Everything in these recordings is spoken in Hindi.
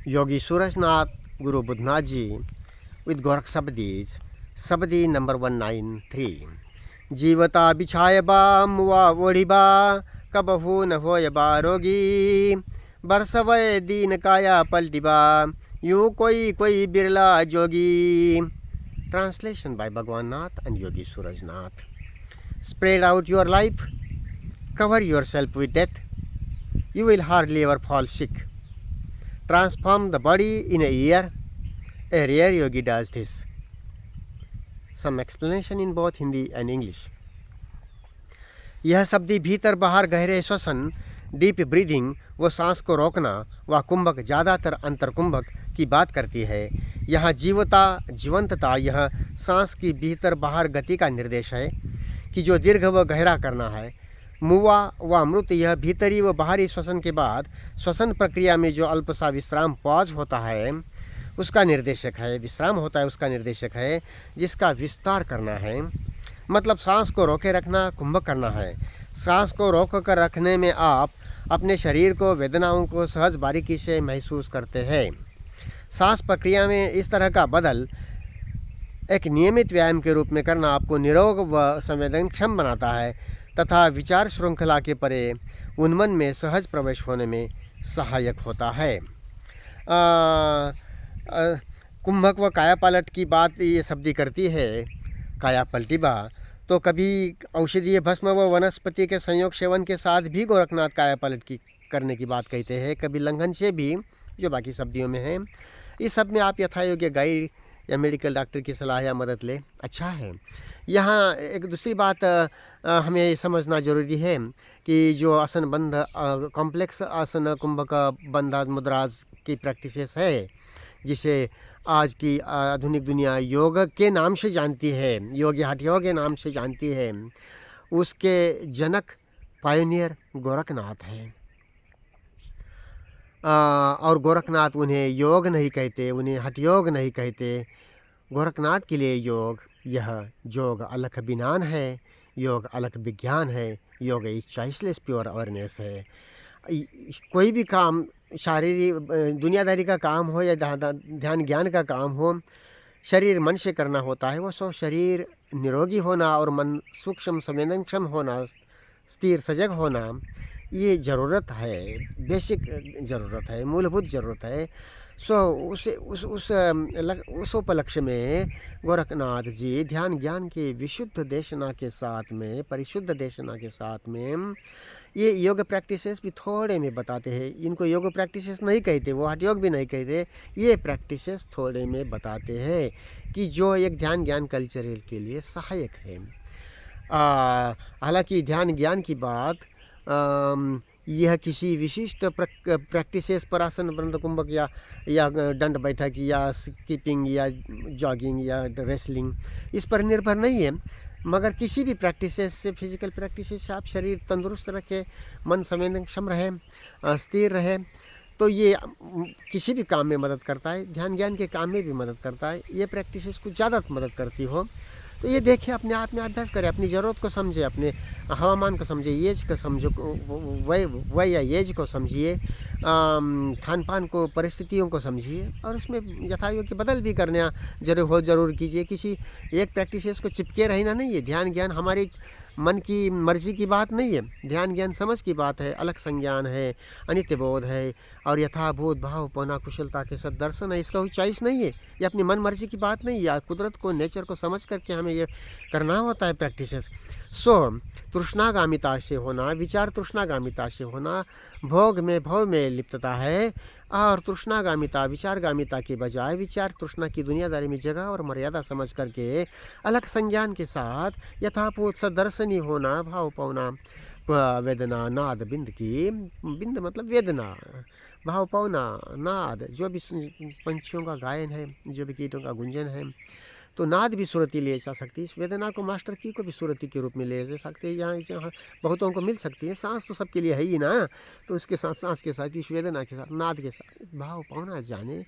Yogi Surajnath Guru Budhnath ji with Gorakh Sabadi, Sabadi number 193. jīvatā bichāyabā voḍhibā kabahu hoyabā rogī बरसव Deen kāyā पलटिबा यूं कोई biralā jogī. Translation by Bhagwan Nath and Yogi Surajnath. Spread out your life, cover yourself with death, you will hardly ever fall sick. Transform the body in a year, a rare yogi does this. Some explanation in both Hindi and English. यह शब्दी भीतर बाहर गहरे श्वसन, डीप ब्रीदिंग व सांस को रोकना व कुंभक ज़्यादातर अंतरकुंभक की बात करती है। यहाँ जीवंतता यह सांस की भीतर बाहर गति का निर्देश है कि जो दीर्घ व गहरा करना है। मुवा व मृत यह भीतरी व बाहरी श्वसन के बाद श्वसन प्रक्रिया में जो अल्प सा विश्राम पॉज होता है उसका निर्देशक है, विश्राम होता है उसका निर्देशक है, जिसका विस्तार करना है। मतलब सांस को रोके रखना कुंभक करना है। सांस को रोक कर रखने में आप अपने शरीर को वेदनाओं को सहज बारीकी से महसूस करते हैं। सांस प्रक्रिया में इस तरह का बदल एक नियमित व्यायाम के रूप में करना आपको निरोग व संवेदनक्षम बनाता है तथा विचार श्रृंखला के परे उनमन में सहज प्रवेश होने में सहायक होता है। कुंभक व काया पलट की बात ये शब्दी करती है। काया पलटिबा तो कभी औषधीय भस्म व वनस्पति के संयोग सेवन के साथ भी गोरखनाथ काया पलट की करने की बात कहते हैं, कभी लंघन से भी, जो बाकी शब्दियों में है। इस सब में आप यथायोग्य गाइड या मेडिकल डॉक्टर की सलाह या मदद ले, अच्छा है। यहाँ एक दूसरी बात हमें समझना जरूरी है कि जो आसन बंध कॉम्प्लेक्स आसन कुंभक बंधाज मुद्राज की प्रैक्टिसेस है, जिसे आज की आधुनिक दुनिया योग के नाम से जानती है, योगी हठ योग के नाम से जानती है, उसके जनक पायोनियर गोरखनाथ हैं। और गोरखनाथ उन्हें योग नहीं कहते, उन्हें हठ योग नहीं कहते। गोरखनाथ के लिए योग यह योग अलख विज्ञान है, योग अलख विज्ञान है, योग इज चॉइसलेस प्योर अवेयरनेस है। कोई भी काम शारीरिक दुनियादारी का काम हो या ध्यान ज्ञान का काम हो, शरीर मन से करना होता है। वो सो शरीर निरोगी होना और मन सूक्ष्म संवेदनक्षम होना, स्थिर सजग होना, ये ज़रूरत है, बेसिक ज़रूरत है, मूलभूत ज़रूरत है। उस उपलक्ष्य में गोरखनाथ जी ध्यान ज्ञान के विशुद्ध देशना के साथ में, परिशुद्ध देशना के साथ में ये योग प्रैक्टिसेस भी थोड़े में बताते हैं। इनको योग प्रैक्टिसेस नहीं कहते, वो हठ योग भी नहीं कहते, ये प्रैक्टिसेस थोड़े में बताते हैं कि जो एक ध्यान ज्ञान कल्चरल के लिए सहायक है। हालांकि ध्यान ज्ञान की बात यह किसी विशिष्ट प्रैक्टिसेस पर आसन बंध कुंभक या दंड बैठक या स्कीपिंग या जॉगिंग या रेसलिंग इस पर निर्भर नहीं है, मगर किसी भी प्रैक्टिसेस से, फिजिकल प्रैक्टिसेस से आप शरीर तंदुरुस्त रखें, मन संवेदनक्षम रहे, स्थिर रहे, तो ये किसी भी काम में मदद करता है। ध्यान ज्ञान के काम में भी मदद करता है। ये प्रैक्टिसेस कुछ ज़्यादा मदद करती हो तो ये देखिए, अपने आप में अभ्यास करें, अपनी ज़रूरत को समझे, अपने हवामान को समझे, एज को समझो, वय या एज को समझिए, खान पान को, परिस्थितियों को समझिए और उसमें यथायोग्य बदल भी करना ज़रूर कीजिए। किसी एक प्रैक्टिसेस को चिपके रहना नहीं है। ध्यान ज्ञान हमारी मन की मर्जी की बात नहीं है, ध्यान ज्ञान समझ की बात है, अलग संज्ञान है, अनित्य बोध है और यथाभूत भाव पौना कुशलता के साथ दर्शन है। इसका कोई चॉइस नहीं है, ये अपनी मन मर्जी की बात नहीं है। कुदरत को, नेचर को समझ करके हमें ये करना होता है प्रैक्टिसेस। तृष्णागामिता से होना, विचार तृष्णागामिता से होना, भोग में भव में लिप्तता है और तृष्णागामिता विचारगामिता के बजाय विचार तृष्णा की दुनियादारी में जगह और मर्यादा समझ करके अलग संज्ञान के साथ यथाभूत सदर्शनी होना, भाव पाना, वेदना नाद बिंद की, बिंद मतलब वेदना, भाव पाना, नाद जो भी पंछियों का गायन है, जो भी कीटों का गुंजन है, तो नाद भी सूरती ले जा सकती है। इस वेदना को मास्टर की को भी सूरती के रूप में ले जा सकते हैं। यहाँ बहुतों को मिल सकती है। सांस तो सबके लिए है ही ना, तो उसके साथ सांस के साथ, इस वेदना के साथ, नाद के साथ भाव पाना जाने,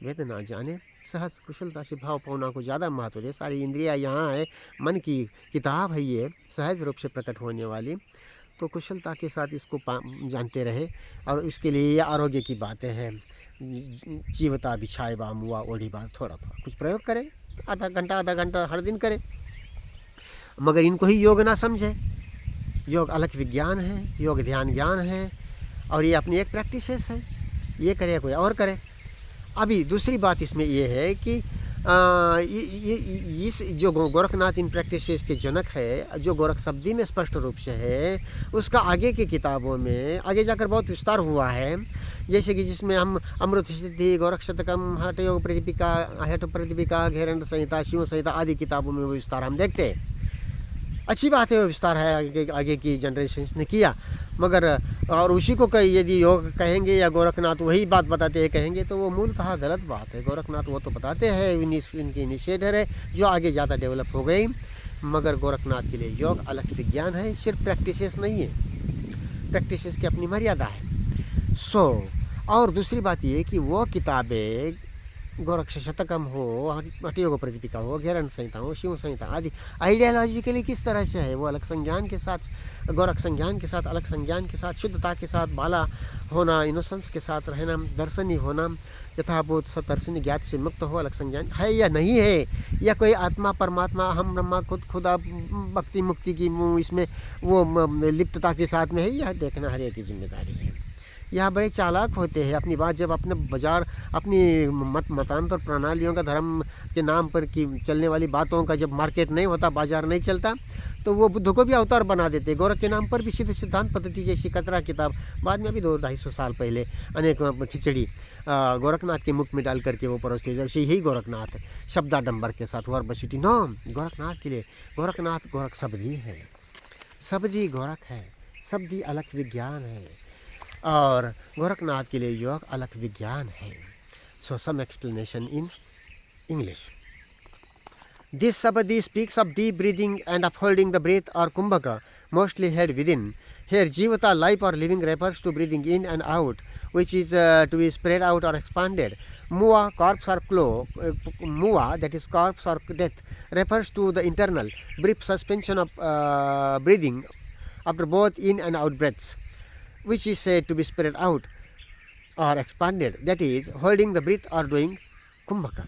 वेदना जाने, सहज कुशलता से भाव पाना को ज़्यादा महत्व दे। सारी इंद्रियाँ यहाँ है, मन की किताब है ये, सहज रूप से प्रकट होने वाली, तो कुशलता के साथ इसको जानते रहे और इसके लिए ये आरोग्य की बातें हैं। जीवता बिछायबा मुआ ओढ़ीबा, थोड़ा कुछ प्रयोग करें, आधा घंटा हर दिन करें, मगर इनको ही योग ना समझे। योग अलग विज्ञान है, योग ध्यान ज्ञान है, और ये अपनी एक प्रैक्टिसेस है, ये करे कोई और करे। अभी दूसरी बात इसमें ये है कि इस जो गोरखनाथ इन प्रैक्टिसेस के जनक है, जो गोरख शब्दी में स्पष्ट रूप से है, उसका आगे की किताबों में आगे जाकर बहुत विस्तार हुआ है। जैसे कि जिसमें हम अमृत सिद्धि, गोरख शतकम, हठ योग प्रतिपिका, घेरंड संहिता, शिव संहिता आदि किताबों में वो विस्तार हम देखते हैं। अच्छी बात है, वो विस्तार है, आगे की जनरेशन ने किया, मगर और उसी को यदि योग कहेंगे या गोरखनाथ वही बात बताते हैं कहेंगे तो वो मूलतः गलत बात है। गोरखनाथ वो तो बताते हैं, इनकी इनिशिएटर है जो आगे ज़्यादा डेवलप हो गई, मगर गोरखनाथ के लिए योग अलग विज्ञान है, सिर्फ प्रैक्टिसेस नहीं है, प्रैक्टिसेस की अपनी मर्यादा है। और दूसरी बात ये कि वो किताबें गोरख शतकम हो, हठ योग प्रतिपिका हो, घेरंड संहिता हो, शिव संहिता आदि आइडियोलॉजिकली किस तरह से है, वो अलग संज्ञान के साथ, गोरख संज्ञान के साथ, अलग संज्ञान के साथ, शुद्धता के साथ, बाला होना, इनोसेंस के साथ रहना, दर्शनी होना, यथाभूत सतर्शनी ज्ञात से मुक्त हो, अलग संज्ञान है या नहीं है, या कोई आत्मा परमात्मा हम ब्रह्मा खुदा भक्ति मुक्ति की इसमें वो लिप्तता के साथ में है, यह देखना हर एक की जिम्मेदारी है। यहाँ बड़े चालाक होते हैं, अपनी बात जब अपने बाजार, अपनी मतांतर प्रणालियों का धर्म के नाम पर की चलने वाली बातों का जब मार्केट नहीं होता, बाजार नहीं चलता, तो वो बुद्ध को भी अवतार बना देते। गोरख के नाम पर भी सिद्ध सिद्धांत पद्धति जैसी कतरा किताब बाद में अभी 200-250 साल पहले अनेक खिचड़ी गोरखनाथ के मुख में डाल करके वो परोसते, जैसे यही गोरखनाथ शब्दाडंबर के साथ वर बसूटी नो, गोरखनाथ के लिए गोरखनाथ गोरख सबदी है, सबदी गोरख है, सबदी अलग विज्ञान है, और गोरखनाथ के लिए योग अलग विज्ञान है। So some explanation in English. This sabadi speaks of deep breathing and upholding the breath or kumbhaka, mostly held within. Here jīvatā, life or living, refers to breathing in and out, which is to be spread out or expanded. Muā, corpse or claw, muā, that is corpse or death, refers to the internal, brief suspension of breathing after both in and out breaths, which is said to be spread out or expanded, that is, holding the breath or doing kumbhaka.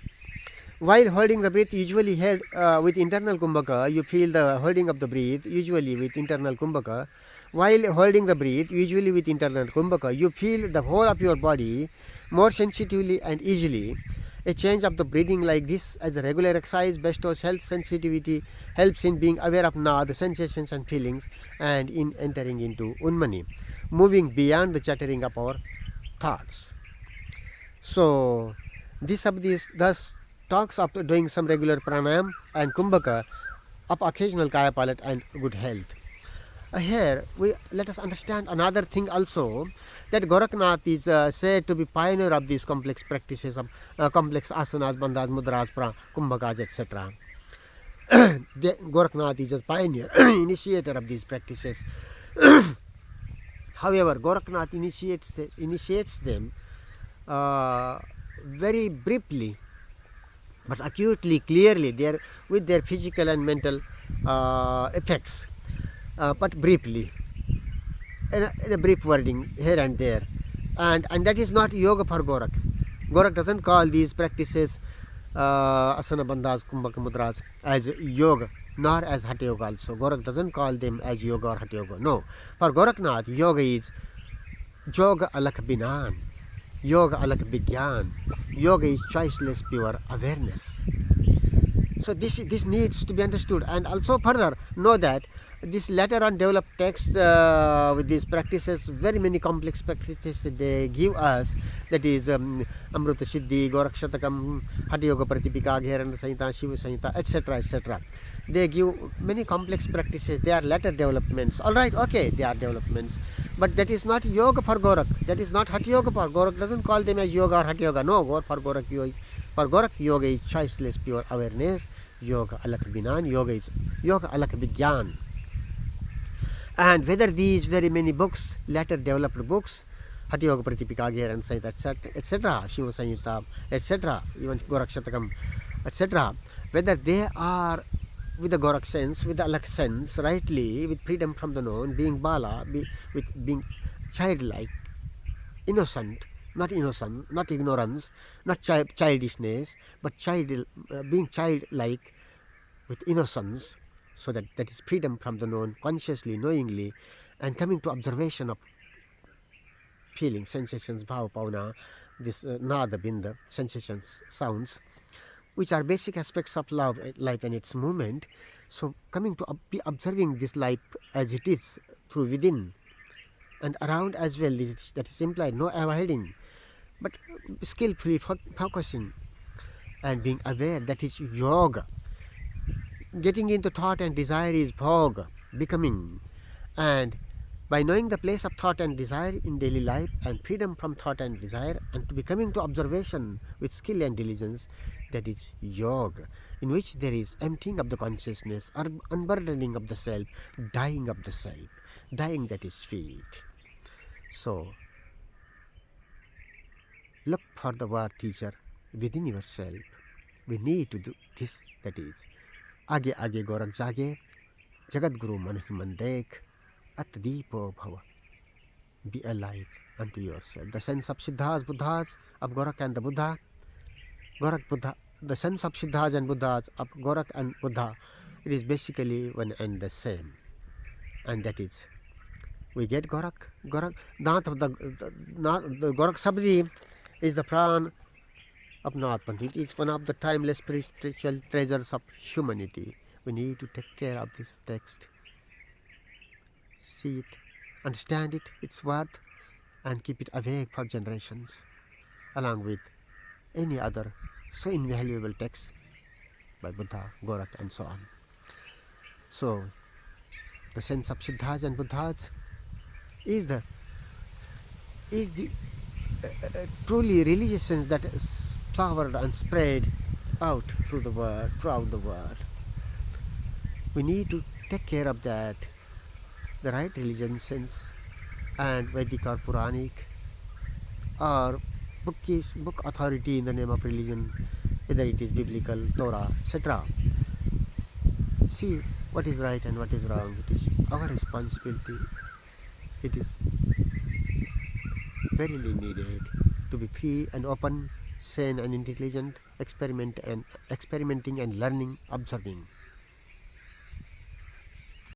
While holding the breath usually held with internal kumbhaka, you feel the holding of the breath usually with internal kumbhaka. While holding the breath usually with internal kumbhaka, you feel the whole of your body more sensitively and easily. A change of the breathing like this as a regular exercise bestows health sensitivity, helps in being aware of Nath, sensations and feelings, and in entering into unmani, moving beyond the chattering of our thoughts. So, this sabdi thus talks of doing some regular pranayam and kumbhaka, of occasional kāyā palate and good health. Here, let us understand another thing also, that Goraknath is said to be pioneer of these complex practices of complex asanas, bandhas, mudras, kumbhakas, etc. Goraknath is a pioneer, initiator of these practices. However, Goraknath initiates them very briefly, but acutely, clearly, with their physical and mental effects. But briefly, in a brief wording here and there, and that is not yoga for Gorakh. Gorakh doesn't call these practices asana, bandhas, kumbhaka, mudras as yoga, nor as hatha yoga also. Gorakh doesn't call them as yoga or hatha yoga. No, for Gorakhnath, yoga is yoga alak binan, yoga alak vigyan, yoga is choiceless pure awareness. So this needs to be understood, and also further know that this later on developed text with these practices, very many complex practices they give us, that is Amrita Siddhi, Gorakh Shatakam, Hatha Yoga Pratipika, Gheranda Sanhita, Shiva Sanhita, etc. etc. They give many complex practices. They are later developments. Alright, okay, they are developments. But that is not yoga for Gorakh. That is not Hatha Yoga for Gorakh. Doesn't call them as yoga or Hatha Yoga. No, for Gorakh yoga. For Gorakh, yoga is choiceless pure awareness. Yoga alak binan. Yoga is yoga alak vigyan. And whether these very many books, later developed books, Hatha Yoga Pratipika, Gheranda Sanhita, etc., Shiva Sanhita, etc., even Gorakh Shatakam, etc., whether they are with the Gorakh sense, with the alak sense, rightly, with freedom from the known, being bala, with being childlike, innocent, not innocence, not ignorance, not childishness, but being childlike with innocence, so that is freedom from the known, consciously, knowingly, and coming to observation of feelings, sensations, bhava, pavana, this nada, binda, sensations, sounds, which are basic aspects of life and its movement. So coming to be observing this life as it is through within and around as well, that is implied, no avoiding, but skillfully focusing and being aware, that is yoga. Getting into thought and desire is bhog, becoming. And by knowing the place of thought and desire in daily life and freedom from thought and desire, and to be coming to observation with skill and diligence, that is yoga, in which there is emptying of the consciousness, or unburdening of the self, dying of the self, dying, that is sweet. So look for the word teacher within yourself. We need to do this, that is आगे आगे गोरख जागे, जगत गुरु मन ही मन देख, at deepo bhava. Be a light unto yourself. The sense of Siddhas, Buddhas of Gorakh and the Buddha, Gorakh Buddha, the sense of Siddhas and Buddhas of Gorakh and Buddha, it is basically one and the same. And that is, we get Gorakh, Nath of the Gorakh Sabadi is the pran of Nath. It is one of the timeless spiritual treasures of humanity. We need to take care of this text, see it, understand it, its worth, and keep it awake for generations, along with any other so invaluable text by Buddha, Gorakh, and so on. So, the sense of Siddhas and Buddhas is the truly religious sense that is flowered and spread out throughout the world. We need to take care of that, the right religion sense, and Vedic or Puranic or book authority in the name of religion, whether it is biblical, Torah, etc. See what is right and what is wrong. It is our responsibility. It is verily needed to be free and open, sane and intelligent, experimenting and learning, observing.